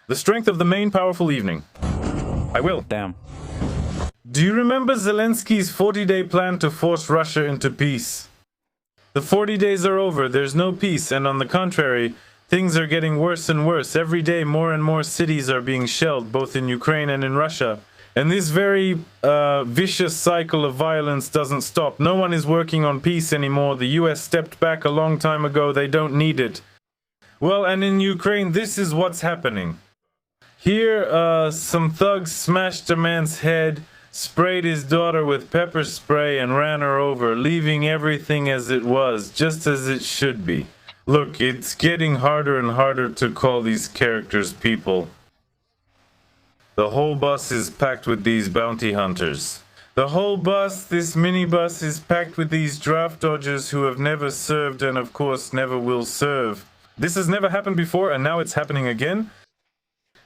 The strength of the main powerful evening. I will. Damn. Do you remember Zelensky's 40-day plan to force Russia into peace? The 40 days are over, there's no peace, and on the contrary, things are getting worse and worse. Every day more and more cities are being shelled, both in Ukraine and in Russia. And this very vicious cycle of violence doesn't stop. No one is working on peace anymore. The US stepped back a long time ago. They don't need it. Well, and in Ukraine, this is what's happening. Here, some thugs smashed a man's head, sprayed his daughter with pepper spray and ran her over, leaving everything as it was, just as it should be. Look, it's getting harder and harder to call these characters people. The whole bus is packed with these bounty hunters. The whole bus, this minibus, is packed with these draft dodgers who have never served and of course never will serve. This has never happened before and now it's happening again.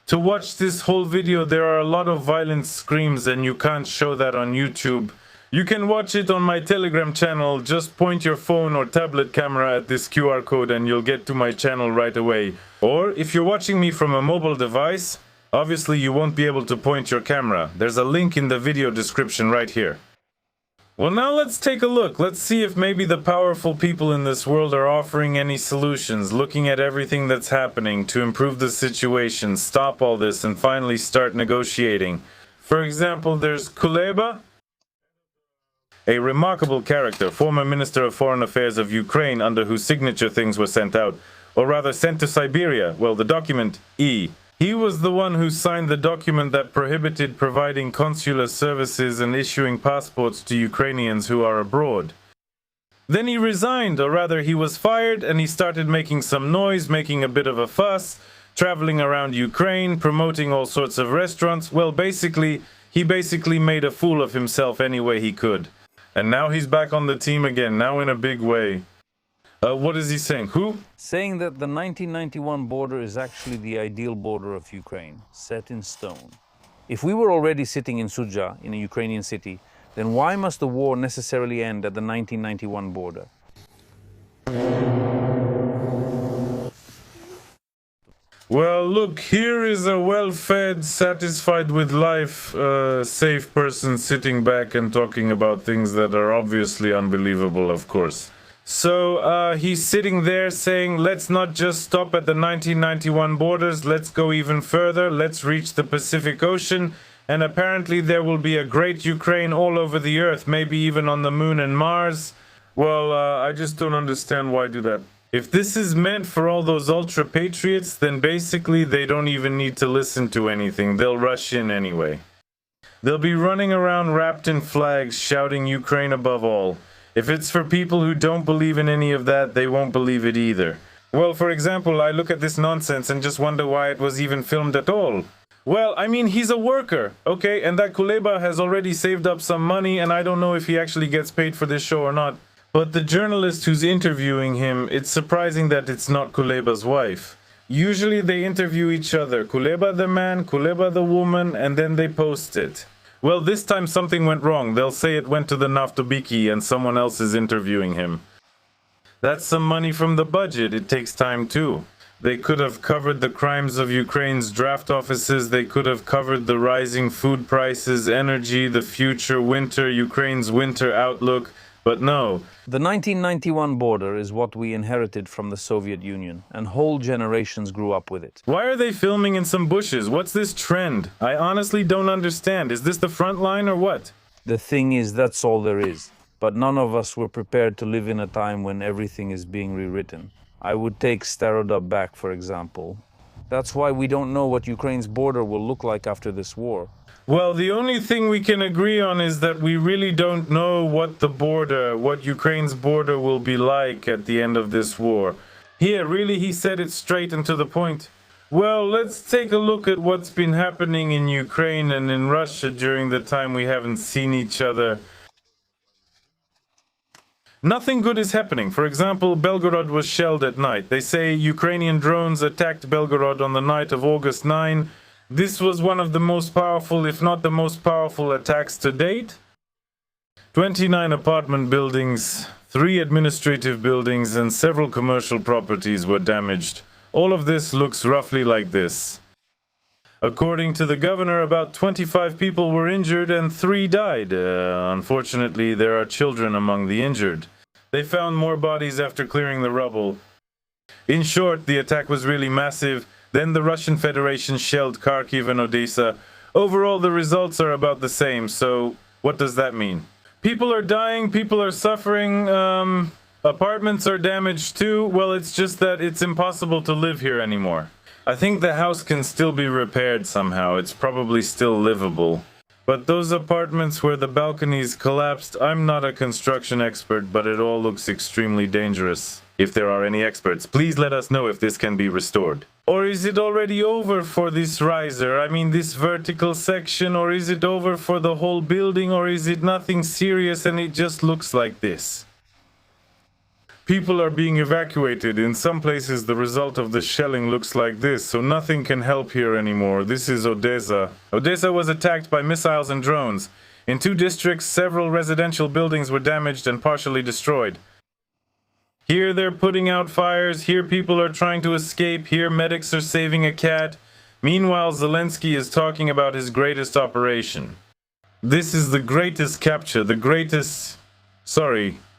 To watch this whole video there are a lot of violent screams and you can't show that on YouTube. You can watch it on my Telegram channel. Just point your phone or tablet camera at this QR code and you'll get to my channel right away. Or if you're watching me from a mobile device, obviously you won't be able to point your camera. There's a link in the video description right here. Well, now let's take a look. Let's see if maybe the powerful people in this world are offering any solutions, looking at everything that's happening to improve the situation, stop all this, and finally start negotiating. For example, there's Kuleba, a remarkable character, former Minister of Foreign Affairs of Ukraine, under whose signature things were sent out, or rather sent to Siberia. Well, the document E. He was the one who signed the document that prohibited providing consular services and issuing passports to Ukrainians who are abroad. Then he resigned, or rather he was fired, and he started making some noise, making a bit of a fuss, traveling around Ukraine, promoting all sorts of restaurants. Well, he basically made a fool of himself any way he could. And now he's back on the team again, now in a big way. What is he saying? Who? Saying that the 1991 border is actually the ideal border of Ukraine, set in stone. If we were already sitting in Sudzha, in a Ukrainian city, then why must the war necessarily end at the 1991 border? Well, look, here is a well-fed, satisfied with life, safe person sitting back and talking about things that are obviously unbelievable, of course. So he's sitting there saying, let's not just stop at the 1991 borders, let's go even further, let's reach the Pacific Ocean, and apparently there will be a great Ukraine all over the earth, maybe even on the moon and Mars. Well, I just don't understand why do that. If this is meant for all those ultra-patriots, then basically they don't even need to listen to anything, they'll rush in anyway. They'll be running around wrapped in flags, shouting Ukraine above all. If it's for people who don't believe in any of that, they won't believe it either. Well, for example, I look at this nonsense and just wonder why it was even filmed at all. Well, I mean, he's a worker, okay? And that Kuleba has already saved up some money, and I don't know if he actually gets paid for this show or not. But the journalist who's interviewing him, it's surprising that it's not Kuleba's wife. Usually they interview each other, Kuleba the man, Kuleba the woman, and then they post it. Well, this time something went wrong. They'll say it went to the Naftobiki and someone else is interviewing him. That's some money from the budget. It takes time too. They could have covered the crimes of Ukraine's draft offices. They could have covered the rising food prices, energy, the future, winter, Ukraine's winter outlook. But no. The 1991 border is what we inherited from the Soviet Union, and whole generations grew up with it. Why are they filming in some bushes? What's this trend? I honestly don't understand. Is this the front line or what? The thing is, that's all there is. But none of us were prepared to live in a time when everything is being rewritten. I would take Starodub back, for example. That's why we don't know what Ukraine's border will look like after this war. Well, the only thing we can agree on is that we really don't know what Ukraine's border will be like at the end of this war. Here, really, he said it straight and to the point. Well, let's take a look at what's been happening in Ukraine and in Russia during the time we haven't seen each other. Nothing good is happening. For example, Belgorod was shelled at night. They say Ukrainian drones attacked Belgorod on the night of August 9. This was one of the most powerful, if not the most powerful attacks to date. 29 apartment buildings, 3 administrative buildings, and several commercial properties were damaged. All of this looks roughly like this. According to the governor, about 25 people were injured and 3 died. Unfortunately, there are children among the injured. They found more bodies after clearing the rubble. In short, the attack was really massive. Then the Russian Federation shelled Kharkiv and Odessa. Overall, the results are about the same, so what does that mean? People are dying, people are suffering, apartments are damaged too. Well, it's just that it's impossible to live here anymore. I think the house can still be repaired somehow. It's probably still livable. But those apartments where the balconies collapsed, I'm not a construction expert, but it all looks extremely dangerous. If there are any experts, please let us know if this can be restored. Or is it already over for this riser? I mean, this vertical section, or is it over for the whole building, or is it nothing serious and it just looks like this? People are being evacuated. In some places, the result of the shelling looks like this, so nothing can help here anymore. This is Odessa. Odessa was attacked by missiles and drones. In 2 districts, several residential buildings were damaged and partially destroyed. Here they're putting out fires, here people are trying to escape, here medics are saving a cat. Meanwhile, Zelensky is talking about his greatest operation. This is the greatest capture, the greatest...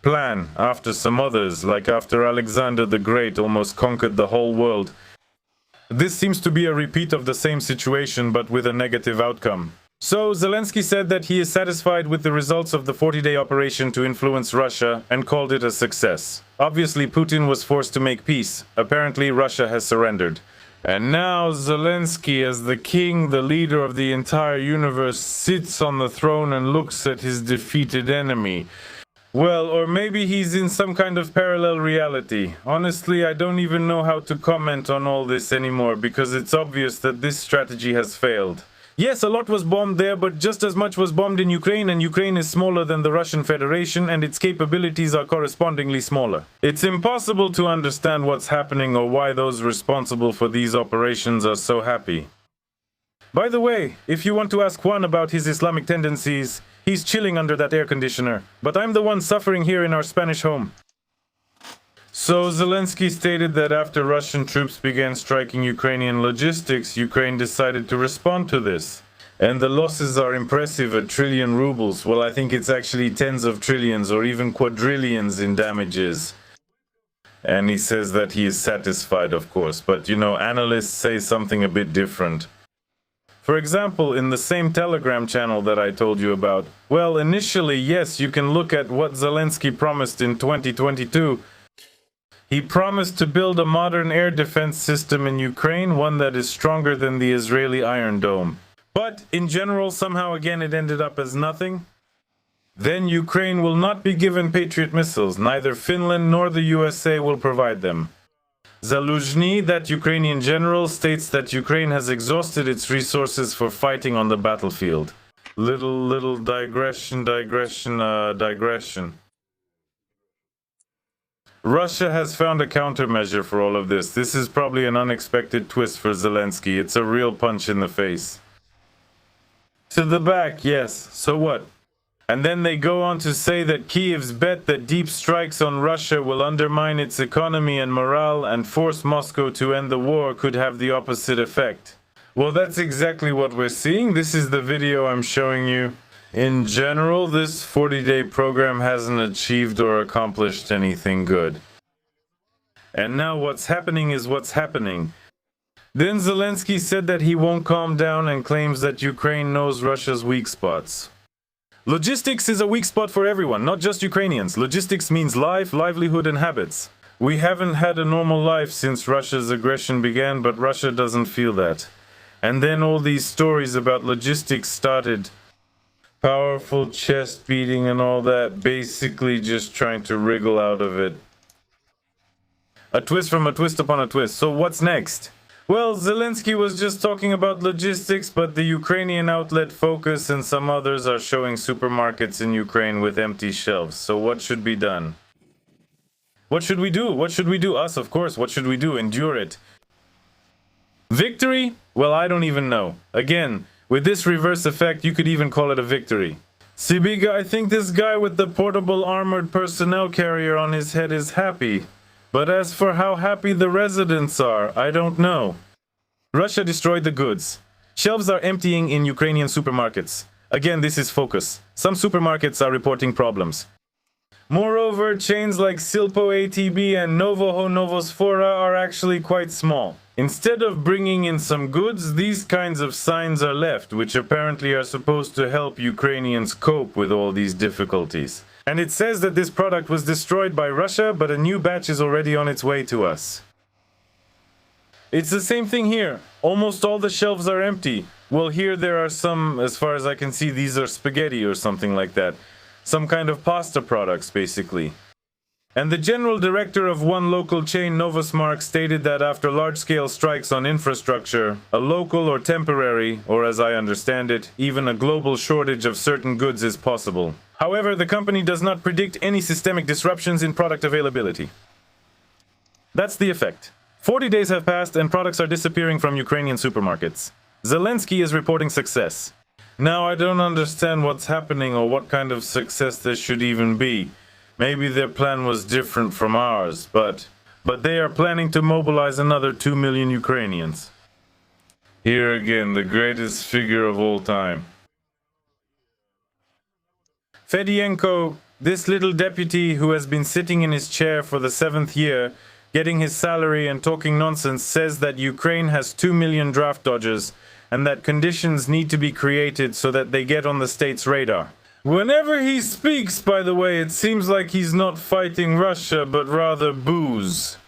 plan after some others, like after Alexander the Great almost conquered the whole world. This seems to be a repeat of the same situation, but with a negative outcome. So, Zelensky said that he is satisfied with the results of the 40-day operation to influence Russia and called it a success. Obviously, Putin was forced to make peace. Apparently, Russia has surrendered. And now Zelensky, as the king, the leader of the entire universe, sits on the throne and looks at his defeated enemy. Well, or maybe he's in some kind of parallel reality. Honestly, I don't even know how to comment on all this anymore, because it's obvious that this strategy has failed. Yes, a lot was bombed there, but just as much was bombed in Ukraine, and Ukraine is smaller than the Russian Federation, and its capabilities are correspondingly smaller. It's impossible to understand what's happening or why those responsible for these operations are so happy. By the way, if you want to ask Juan about his Islamic tendencies, he's chilling under that air conditioner, but I'm the one suffering here in our Spanish home. So Zelensky stated that after Russian troops began striking Ukrainian logistics, Ukraine decided to respond to this. And the losses are impressive at trillion rubles. Well, I think it's actually tens of trillions or even quadrillions in damages. And he says that he is satisfied, of course, but you know, analysts say something a bit different. For example, in the same Telegram channel that I told you about, well, initially, yes, you can look at what Zelensky promised in 2022. He promised to build a modern air defense system in Ukraine, one that is stronger than the Israeli Iron Dome. But, in general, somehow again it ended up as nothing. Then Ukraine will not be given Patriot missiles. Neither Finland nor the USA will provide them. Zalužny, that Ukrainian general, states that Ukraine has exhausted its resources for fighting on the battlefield. Little digression. Russia has found a countermeasure for all of this. This is probably an unexpected twist for Zelensky. It's a real punch in the face. To the back, yes. So what? And then they go on to say that Kyiv's bet that deep strikes on Russia will undermine its economy and morale and force Moscow to end the war could have the opposite effect. Well, that's exactly what we're seeing. This is the video I'm showing you. In general, this 40-day program hasn't achieved or accomplished anything good. And now what's happening is what's happening. Then Zelensky said that he won't calm down and claims that Ukraine knows Russia's weak spots. Logistics is a weak spot for everyone, not just Ukrainians. Logistics means life, livelihood, and habits. We haven't had a normal life since Russia's aggression began, but Russia doesn't feel that. And then all these stories about logistics started. Powerful chest beating and all that, basically just trying to wriggle out of it. A twist from a twist upon a twist. So what's next? Well, Zelensky was just talking about logistics, but the Ukrainian outlet Focus and some others are showing supermarkets in Ukraine with empty shelves. So what should be done? What should we do? What should we do? Us, of course. What should we do? Endure it. Victory? Well, I don't even know. Again, with this reverse effect, you could even call it a victory. Sibiga, I think this guy with the portable armored personnel carrier on his head is happy. But as for how happy the residents are, I don't know. Russia destroyed the goods. Shelves are emptying in Ukrainian supermarkets. Again, this is focus. Some supermarkets are reporting problems. Moreover, chains like Silpo ATB and Novoho Novosfora are actually quite small. Instead of bringing in some goods, these kinds of signs are left, which apparently are supposed to help Ukrainians cope with all these difficulties. And it says that this product was destroyed by Russia, but a new batch is already on its way to us. It's the same thing here. Almost all the shelves are empty. Well, here there are some, as far as I can see, these are spaghetti or something like that. Some kind of pasta products, basically. And the general director of one local chain, Novosmark, stated that after large-scale strikes on infrastructure, a local or temporary, or as I understand it, even a global shortage of certain goods is possible. However, the company does not predict any systemic disruptions in product availability. That's the effect. 40 days have passed and products are disappearing from Ukrainian supermarkets. Zelensky is reporting success. Now, I don't understand what's happening or what kind of success there should even be. Maybe their plan was different from ours, but they are planning to mobilize another 2 million Ukrainians. Here again, the greatest figure of all time. Fedienko, this little deputy who has been sitting in his chair for the 7th year, getting his salary and talking nonsense, says that Ukraine has 2 million draft dodgers and that conditions need to be created so that they get on the state's radar. Whenever he speaks, by the way, it seems like he's not fighting Russia, but rather booze.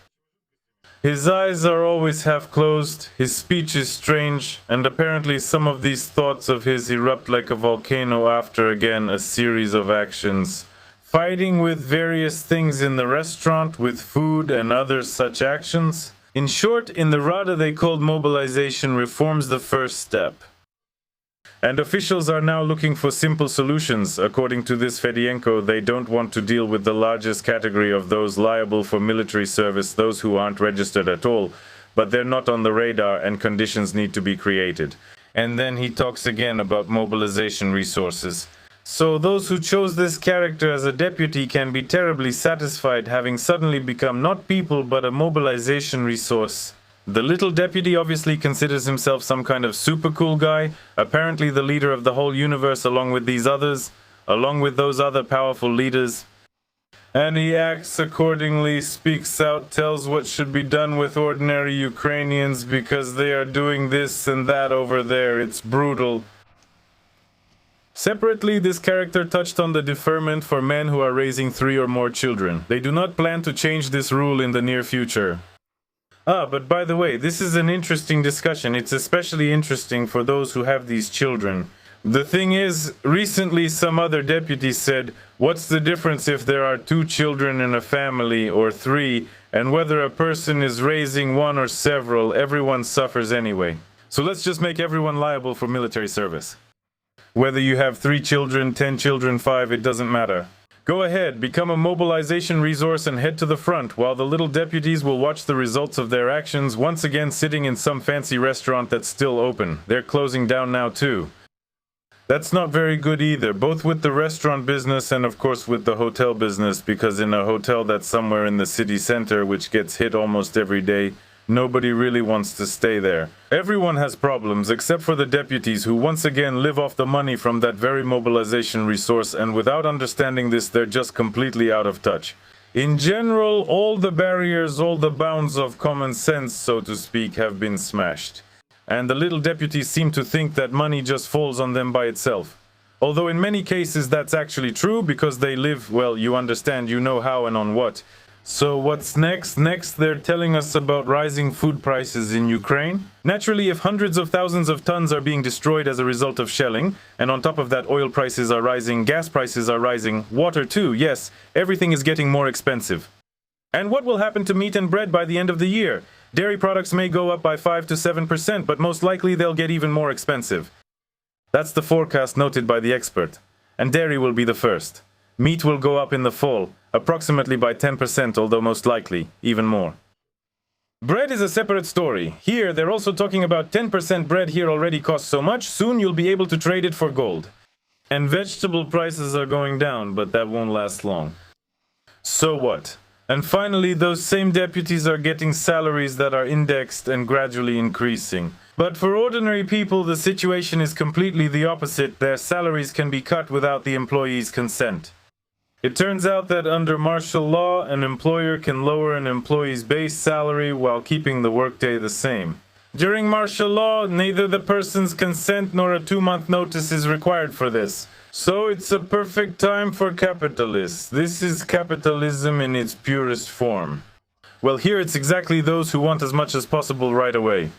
His eyes are always half closed, his speech is strange, and apparently some of these thoughts of his erupt like a volcano after, again, a series of actions. Fighting with various things in the restaurant, with food and other such actions. In short, in the Rada they called mobilization reforms the first step. And officials are now looking for simple solutions. According to this Fedienko, they don't want to deal with the largest category of those liable for military service, those who aren't registered at all, but they're not on the radar and conditions need to be created. And then he talks again about mobilization resources. So those who chose this character as a deputy can be terribly satisfied, having suddenly become not people but a mobilization resource. The little deputy obviously considers himself some kind of super cool guy, apparently the leader of the whole universe along with these others, along with those other powerful leaders. And he acts accordingly, speaks out, tells what should be done with ordinary Ukrainians because they are doing this and that over there. It's brutal. Separately, this character touched on the deferment for men who are raising 3 or more children. They do not plan to change this rule in the near future. But by the way, this is an interesting discussion. It's especially interesting for those who have these children. The thing is, recently some other deputy said, what's the difference if there are 2 children in a family or 3, and whether a person is raising 1 or several, everyone suffers anyway. So let's just make everyone liable for military service. Whether you have 3 children, 10 children, 5, it doesn't matter. Go ahead, become a mobilization resource and head to the front, while the little deputies will watch the results of their actions, once again sitting in some fancy restaurant that's still open. They're closing down now too. That's not very good either, both with the restaurant business and of course with the hotel business, because in a hotel that's somewhere in the city center, which gets hit almost every day, nobody really wants to stay there. Everyone has problems except for the deputies, who once again live off the money from that very mobilization resource, and without understanding this, they're just completely out of touch. In general, all the barriers, all the bounds of common sense, so to speak, have been smashed. And the little deputies seem to think that money just falls on them by itself. Although in many cases that's actually true, because they live, well, you understand, you know how and on what. So what's next? Next, they're telling us about rising food prices in Ukraine. Naturally, if hundreds of thousands of tons are being destroyed as a result of shelling, and on top of that oil prices are rising, gas prices are rising, water too, yes, everything is getting more expensive. And what will happen to meat and bread by the end of the year? Dairy products may go up by 5 to 7%, but most likely they'll get even more expensive. That's the forecast noted by the expert. And dairy will be the first. Meat will go up in the fall, approximately by 10%, although most likely even more. Bread is a separate story. Here, they're also talking about 10% bread here already costs so much, soon you'll be able to trade it for gold. And vegetable prices are going down, but that won't last long. So what? And finally, those same deputies are getting salaries that are indexed and gradually increasing. But for ordinary people, the situation is completely the opposite. Their salaries can be cut without the employee's consent. It turns out that under martial law, an employer can lower an employee's base salary while keeping the workday the same. During martial law, neither the person's consent nor a 2-month notice is required for this. So it's a perfect time for capitalists. This is capitalism in its purest form. Well, here it's exactly those who want as much as possible right away.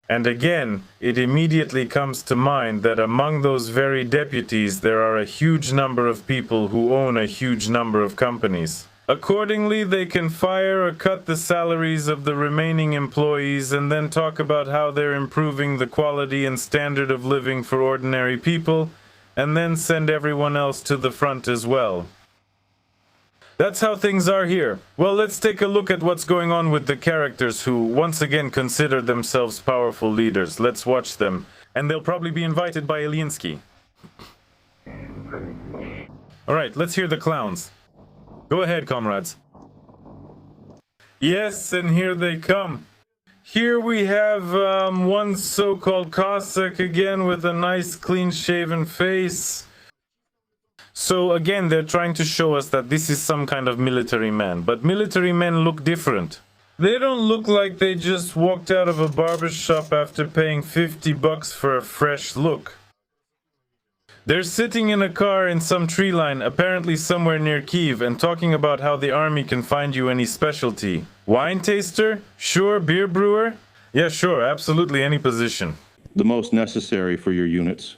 And again, it immediately comes to mind that among those very deputies there are a huge number of people who own a huge number of companies. Accordingly, they can fire or cut the salaries of the remaining employees and then talk about how they're improving the quality and standard of living for ordinary people, and then send everyone else to the front as well. That's how things are here. Well, let's take a look at what's going on with the characters who once again consider themselves powerful leaders. Let's watch them. And they'll probably be invited by Zelensky. Alright, let's hear the clowns. Go ahead, comrades. Yes, and here they come. Here we have one so-called Cossack again with a nice clean-shaven face. So again, they're trying to show us that this is some kind of military man. But military men look different. They don't look like they just walked out of a barber shop after paying $50 for a fresh look. They're sitting in a car in some tree line, apparently somewhere near Kyiv, and talking about how the army can find you any specialty. Wine taster? Sure. Beer brewer? Yeah, sure, absolutely any position. The most necessary for your units.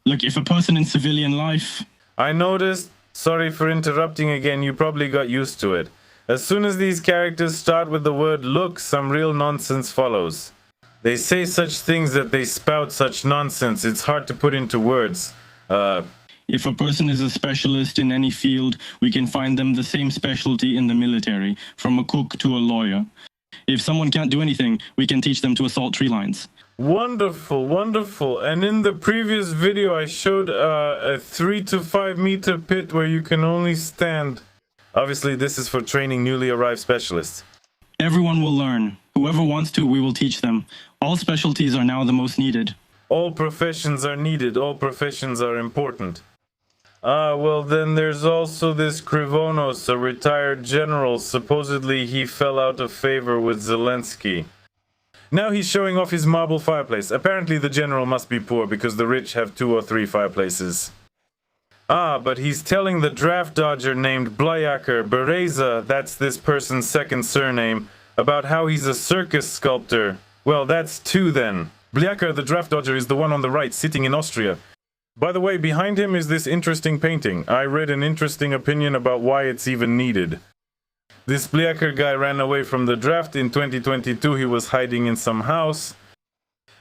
Look, if a person in civilian life... I noticed. Sorry for interrupting again, you probably got used to it. As soon as these characters start with the word look, some real nonsense follows. They say such things that they spout such nonsense, it's hard to put into words. If a person is a specialist in any field, we can find them the same specialty in the military, from a cook to a lawyer. If someone can't do anything, we can teach them to assault tree lines. Wonderful, wonderful. And in the previous video I showed a 3 to 5 meter pit where you can only stand. Obviously this is for training newly arrived specialists. Everyone will learn. Whoever wants to, we will teach them. All specialties are now the most needed. All professions are needed, all professions are important. Well then there's also this Krivonos, a retired general. Supposedly he fell out of favor with Zelensky. Now he's showing off his marble fireplace. Apparently the general must be poor because the rich have 2 or 3 fireplaces. But he's telling the draft dodger named Blyakar Bereza, that's this person's second surname, about how he's a circus sculptor. Well, that's 2 then. Blyakar the draft dodger is the one on the right, sitting in Austria. By the way, behind him is this interesting painting. I read an interesting opinion about why it's even needed. This Blyakar guy ran away from the draft. In 2022 he was hiding in some house.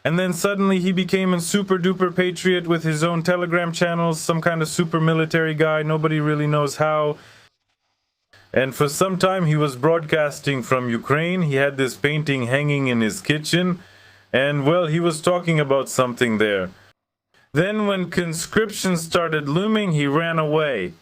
And then suddenly he became a super duper patriot with his own Telegram channels, some kind of super military guy, nobody really knows how. And for some time he was broadcasting from Ukraine. He had this painting hanging in his kitchen. And well, he was talking about something there. Then when conscription started looming, he ran away.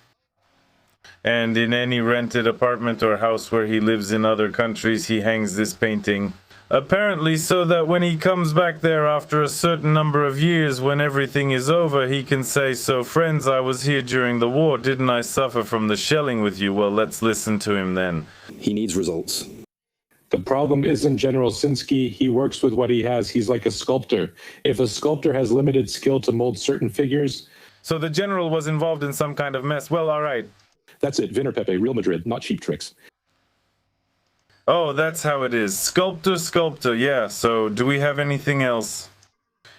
And in any rented apartment or house where he lives in other countries, he hangs this painting. Apparently so that when he comes back there after a certain number of years, when everything is over, he can say, "So friends, I was here during the war, didn't I suffer from the shelling with you?" Well, let's listen to him then. He needs results. The problem isn't General Sinsky. He works with what he has. He's like a sculptor. If a sculptor has limited skill to mold certain figures... So the general was involved in some kind of mess. Well, all right. That's it. Vinner Pepe, Real Madrid, not cheap tricks. Oh, that's how it is. Sculptor, sculptor, yeah. So, do we have anything else?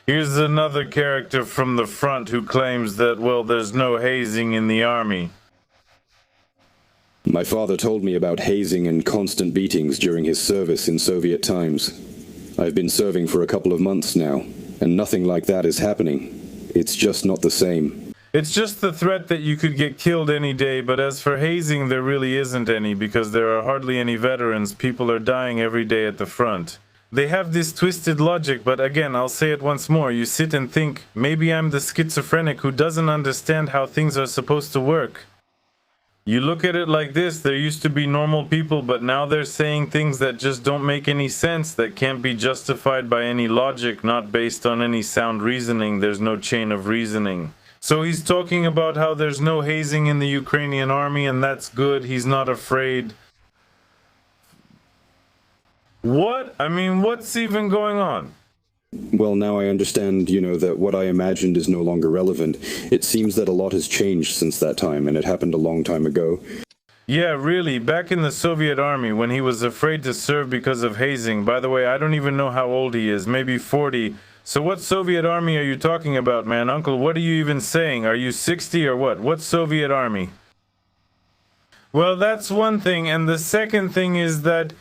Here's another character from the front who claims that, well, there's no hazing in the army. My father told me about hazing and constant beatings during his service in Soviet times. I've been serving for a couple of months now, and nothing like that is happening. It's just not the same. It's just the threat that you could get killed any day, but as for hazing, there really isn't any, because there are hardly any veterans. People are dying every day at the front. They have this twisted logic, but again, I'll say it once more. You sit and think, maybe I'm the schizophrenic who doesn't understand how things are supposed to work. You look at it like this, there used to be normal people, but now they're saying things that just don't make any sense, that can't be justified by any logic, not based on any sound reasoning. There's no chain of reasoning. So he's talking about how there's no hazing in the Ukrainian army, and that's good. He's not afraid. What? I mean, what's even going on? Well, now I understand, that what I imagined is no longer relevant. It seems that a lot has changed since that time, and it happened a long time ago. Yeah, really, back in the Soviet army, when he was afraid to serve because of hazing. By the way, I don't even know how old he is, maybe 40. So what Soviet army are you talking about, man? Uncle, what are you even saying? Are you 60 or what? What Soviet army? Well, that's one thing, and the second thing is that...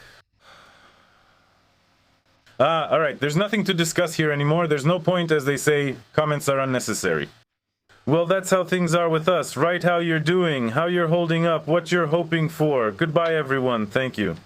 all right, there's nothing to discuss here anymore. There's no point, as they say, comments are unnecessary. Well, that's how things are with us. Write how you're doing, how you're holding up, what you're hoping for. Goodbye, everyone. Thank you.